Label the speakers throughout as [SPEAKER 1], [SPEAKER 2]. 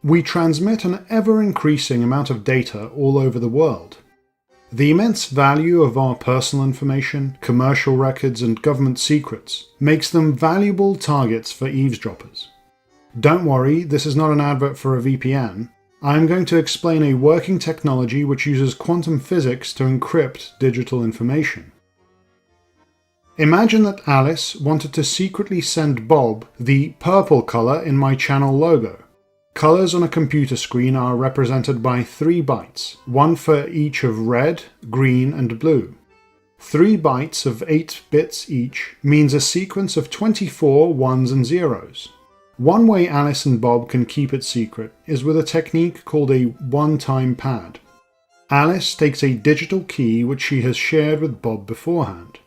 [SPEAKER 1] We transmit an ever-increasing amount of data all over the world. The immense value of our personal information, commercial records, and government secrets makes them valuable targets for eavesdroppers. Don't worry, this is not an advert for a VPN. I am going to explain a working technology which uses quantum physics to encrypt digital information. Imagine that Alice wanted to secretly send Bob the purple color in my channel logo. Colors on a computer screen are represented by 3 bytes, one for each of red, green, and blue. 3 bytes of 8 bits each means a sequence of 24 ones and zeros. One way Alice and Bob can keep it secret is with a technique called a one-time pad. Alice takes a digital key which she has shared with Bob beforehand.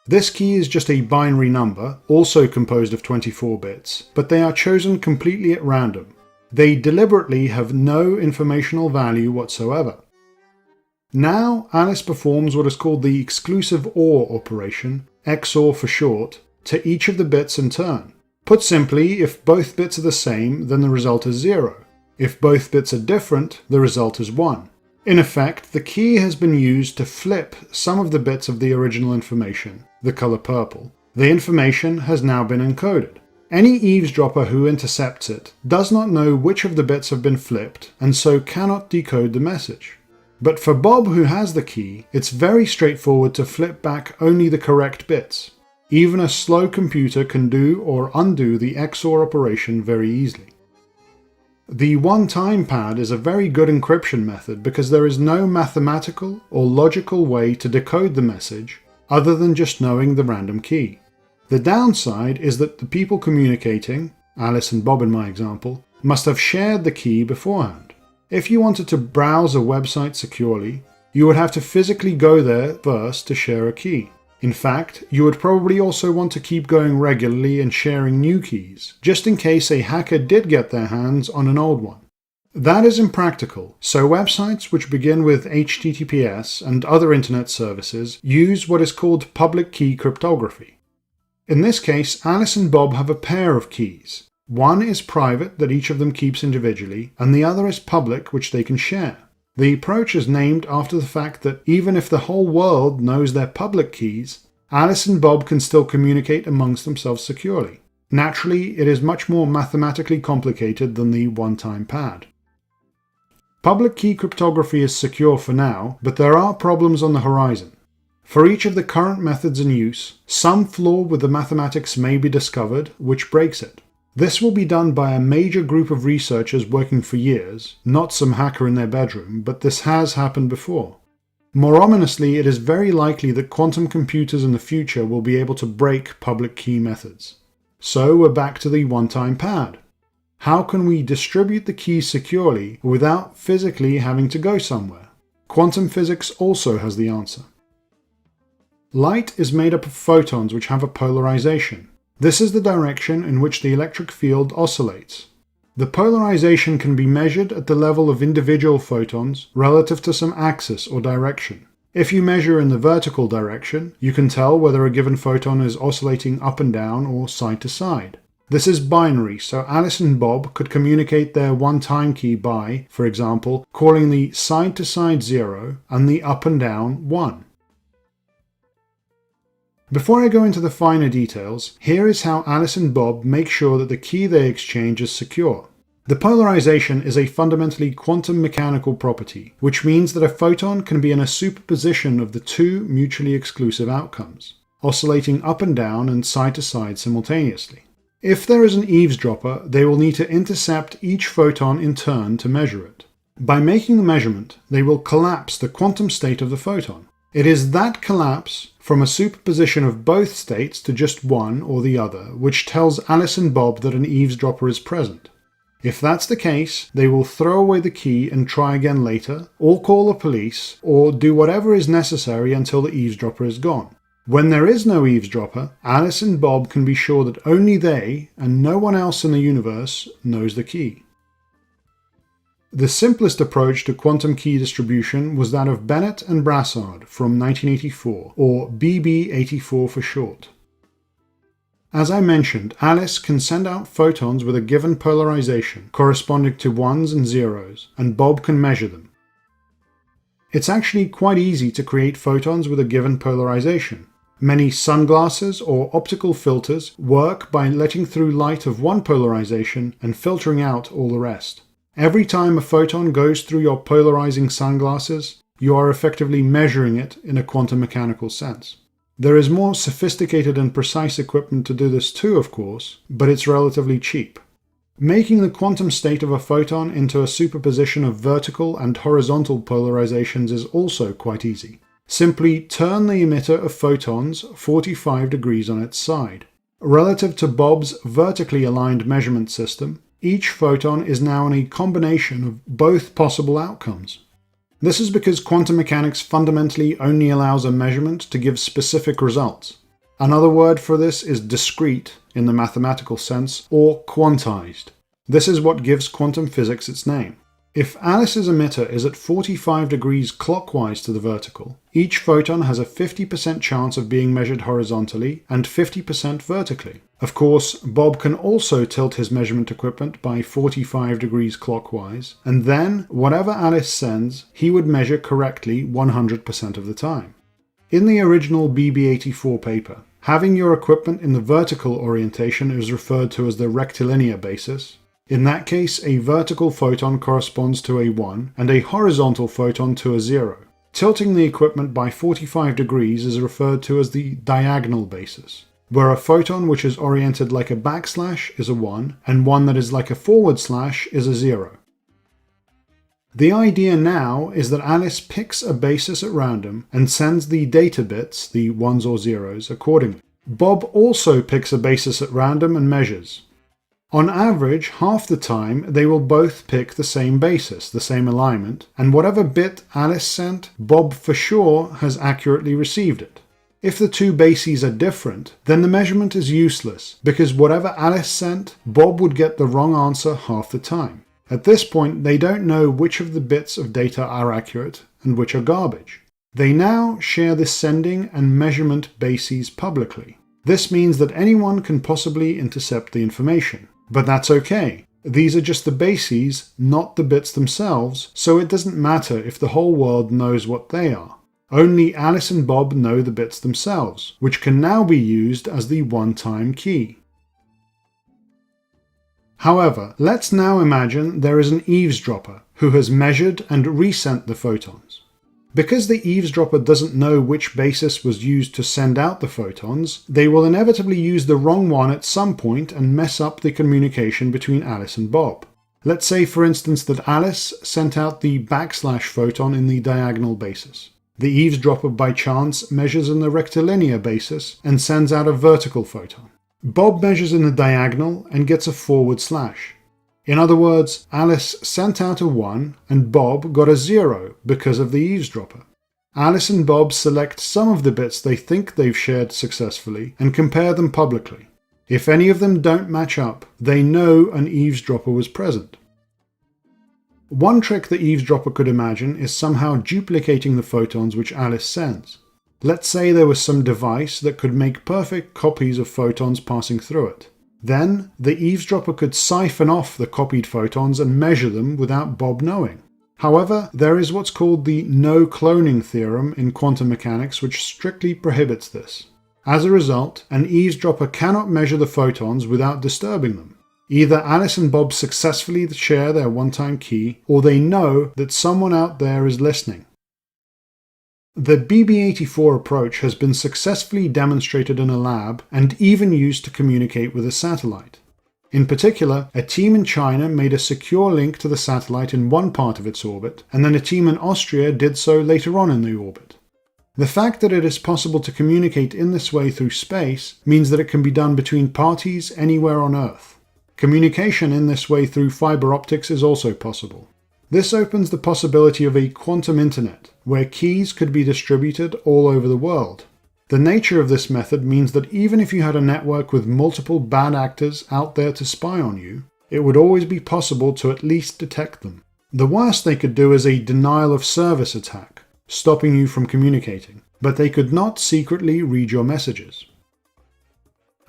[SPEAKER 1] This key is just a binary number, also composed of 24 bits, but they are chosen completely at random. They deliberately have no informational value whatsoever. Now Alice performs what is called the exclusive OR operation, XOR for short, to each of the bits in turn. Put simply, if both bits are the same, then the result is 0. If both bits are different, the result is 1. In effect, the key has been used to flip some of the bits of the original information, the color purple. The information has now been encoded. Any eavesdropper who intercepts it does not know which of the bits have been flipped and so cannot decode the message. But for Bob, who has the key, it's very straightforward to flip back only the correct bits. Even a slow computer can do or undo the XOR operation very easily. The one-time pad is a very good encryption method because there is no mathematical or logical way to decode the message other than just knowing the random key. The downside is that the people communicating, Alice and Bob in my example, must have shared the key beforehand. If you wanted to browse a website securely, you would have to physically go there first to share a key. In fact, you would probably also want to keep going regularly and sharing new keys, just in case a hacker did get their hands on an old one. That is impractical, so websites which begin with HTTPS and other internet services use what is called public key cryptography. In this case, Alice and Bob have a pair of keys. One is private that each of them keeps individually, and the other is public which they can share. The approach is named after the fact that even if the whole world knows their public keys, Alice and Bob can still communicate amongst themselves securely. Naturally, it is much more mathematically complicated than the one-time pad. Public key cryptography is secure for now, but there are problems on the horizon. For each of the current methods in use, some flaw with the mathematics may be discovered, which breaks it. This will be done by a major group of researchers working for years, not some hacker in their bedroom, but this has happened before. More ominously, it is very likely that quantum computers in the future will be able to break public key methods. So we're back to the one-time pad. How can we distribute the keys securely without physically having to go somewhere? Quantum physics also has the answer. Light is made up of photons which have a polarization. This is the direction in which the electric field oscillates. The polarization can be measured at the level of individual photons relative to some axis or direction. If you measure in the vertical direction, you can tell whether a given photon is oscillating up and down or side to side. This is binary, so Alice and Bob could communicate their one-time key by, for example, calling the side to side 0 and the up and down 1. Before I go into the finer details, here is how Alice and Bob make sure that the key they exchange is secure. The polarization is a fundamentally quantum mechanical property, which means that a photon can be in a superposition of the two mutually exclusive outcomes, oscillating up and down and side to side simultaneously. If there is an eavesdropper, they will need to intercept each photon in turn to measure it. By making the measurement, they will collapse the quantum state of the photon. It is that collapse from a superposition of both states to just one or the other which tells Alice and Bob that an eavesdropper is present. If that's the case, they will throw away the key and try again later, or call the police, or do whatever is necessary until the eavesdropper is gone. When there is no eavesdropper, Alice and Bob can be sure that only they, and no one else in the universe, knows the key. The simplest approach to quantum key distribution was that of Bennett and Brassard from 1984, or BB84 for short. As I mentioned, Alice can send out photons with a given polarization corresponding to ones and zeros, and Bob can measure them. It's actually quite easy to create photons with a given polarization. Many sunglasses or optical filters work by letting through light of one polarization and filtering out all the rest. Every time a photon goes through your polarizing sunglasses, you are effectively measuring it in a quantum mechanical sense. There is more sophisticated and precise equipment to do this too, of course, but it's relatively cheap. Making the quantum state of a photon into a superposition of vertical and horizontal polarizations is also quite easy. Simply turn the emitter of photons 45 degrees on its side. Relative to Bob's vertically aligned measurement system, each photon is now in a combination of both possible outcomes. This is because quantum mechanics fundamentally only allows a measurement to give specific results. Another word for this is discrete in the mathematical sense, or quantized. This is what gives quantum physics its name. If Alice's emitter is at 45 degrees clockwise to the vertical, each photon has a 50% chance of being measured horizontally and 50% vertically. Of course, Bob can also tilt his measurement equipment by 45 degrees clockwise, and then, whatever Alice sends, he would measure correctly 100% of the time. In the original BB84 paper, having your equipment in the vertical orientation is referred to as the rectilinear basis. In that case, a vertical photon corresponds to a 1 and a horizontal photon to a 0. Tilting the equipment by 45 degrees is referred to as the diagonal basis, where a photon which is oriented like a backslash is a 1 and one that is like a forward slash is a 0. The idea now is that Alice picks a basis at random and sends the data bits, the 1s or 0s, accordingly. Bob also picks a basis at random and measures. On average, half the time they will both pick the same basis, the same alignment, and whatever bit Alice sent, Bob for sure has accurately received it. If the two bases are different, then the measurement is useless, because whatever Alice sent, Bob would get the wrong answer half the time. At this point, they don't know which of the bits of data are accurate and which are garbage. They now share the sending and measurement bases publicly. This means that anyone can possibly intercept the information. But that's okay. These are just the bases, not the bits themselves, so it doesn't matter if the whole world knows what they are. Only Alice and Bob know the bits themselves, which can now be used as the one-time key. However, let's now imagine there is an eavesdropper who has measured and resent the photons. Because the eavesdropper doesn't know which basis was used to send out the photons, they will inevitably use the wrong one at some point and mess up the communication between Alice and Bob. Let's say, for instance, that Alice sent out the backslash photon in the diagonal basis. The eavesdropper by chance measures in the rectilinear basis and sends out a vertical photon. Bob measures in the diagonal and gets a forward slash. In other words, Alice sent out a 1 and Bob got a 0 because of the eavesdropper. Alice and Bob select some of the bits they think they've shared successfully and compare them publicly. If any of them don't match up, they know an eavesdropper was present. One trick the eavesdropper could imagine is somehow duplicating the photons which Alice sends. Let's say there was some device that could make perfect copies of photons passing through it. Then, the eavesdropper could siphon off the copied photons and measure them without Bob knowing. However, there is what's called the no-cloning theorem in quantum mechanics which strictly prohibits this. As a result, an eavesdropper cannot measure the photons without disturbing them. Either Alice and Bob successfully share their one-time key, or they know that someone out there is listening. The BB84 approach has been successfully demonstrated in a lab and even used to communicate with a satellite. In particular, a team in China made a secure link to the satellite in one part of its orbit, and then a team in Austria did so later on in the orbit. The fact that it is possible to communicate in this way through space means that it can be done between parties anywhere on Earth. Communication in this way through fiber optics is also possible. This opens the possibility of a quantum internet, where keys could be distributed all over the world. The nature of this method means that even if you had a network with multiple bad actors out there to spy on you, it would always be possible to at least detect them. The worst they could do is a denial of service attack, stopping you from communicating, but they could not secretly read your messages.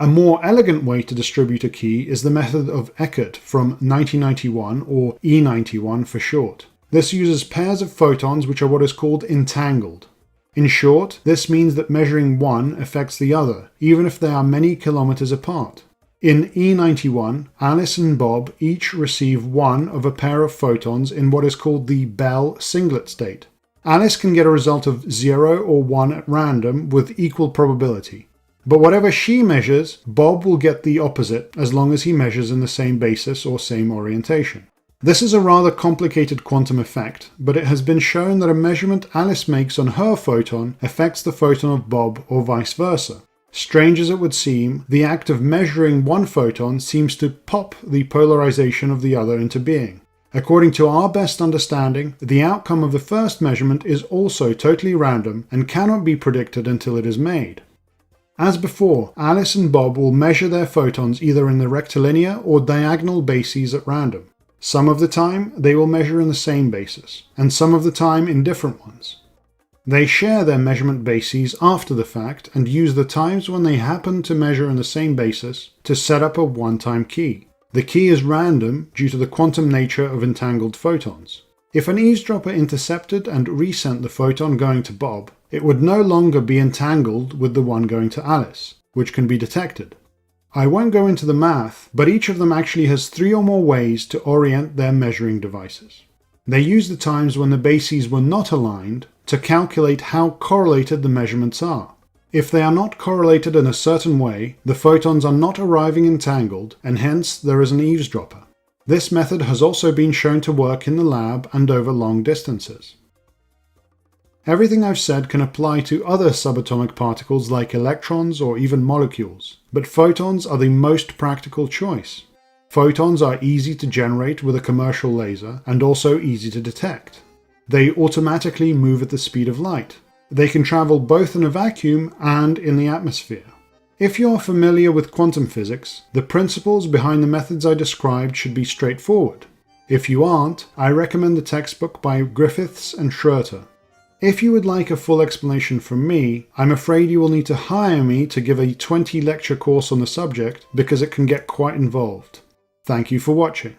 [SPEAKER 1] A more elegant way to distribute a key is the method of Eckert from 1991, or E91 for short. This uses pairs of photons which are what is called entangled. In short, this means that measuring one affects the other, even if they are many kilometers apart. In E91, Alice and Bob each receive one of a pair of photons in what is called the Bell singlet state. Alice can get a result of 0 or 1 at random with equal probability. But whatever she measures, Bob will get the opposite as long as he measures in the same basis or same orientation. This is a rather complicated quantum effect, but it has been shown that a measurement Alice makes on her photon affects the photon of Bob or vice versa. Strange as it would seem, the act of measuring one photon seems to pop the polarization of the other into being. According to our best understanding, the outcome of the first measurement is also totally random and cannot be predicted until it is made. As before, Alice and Bob will measure their photons either in the rectilinear or diagonal bases at random. Some of the time, they will measure in the same basis, and some of the time in different ones. They share their measurement bases after the fact and use the times when they happen to measure in the same basis to set up a one-time key. The key is random due to the quantum nature of entangled photons. If an eavesdropper intercepted and resent the photon going to Bob, it would no longer be entangled with the one going to Alice, which can be detected. I won't go into the math, but each of them actually has 3 or more ways to orient their measuring devices. They use the times when the bases were not aligned to calculate how correlated the measurements are. If they are not correlated in a certain way, the photons are not arriving entangled, and hence there is an eavesdropper. This method has also been shown to work in the lab and over long distances. Everything I've said can apply to other subatomic particles like electrons or even molecules, but photons are the most practical choice. Photons are easy to generate with a commercial laser and also easy to detect. They automatically move at the speed of light. They can travel both in a vacuum and in the atmosphere. If you're familiar with quantum physics, the principles behind the methods I described should be straightforward. If you aren't, I recommend the textbook by Griffiths and Schroeter. If you would like a full explanation from me, I'm afraid you will need to hire me to give a 20-lecture course on the subject because it can get quite involved. Thank you for watching.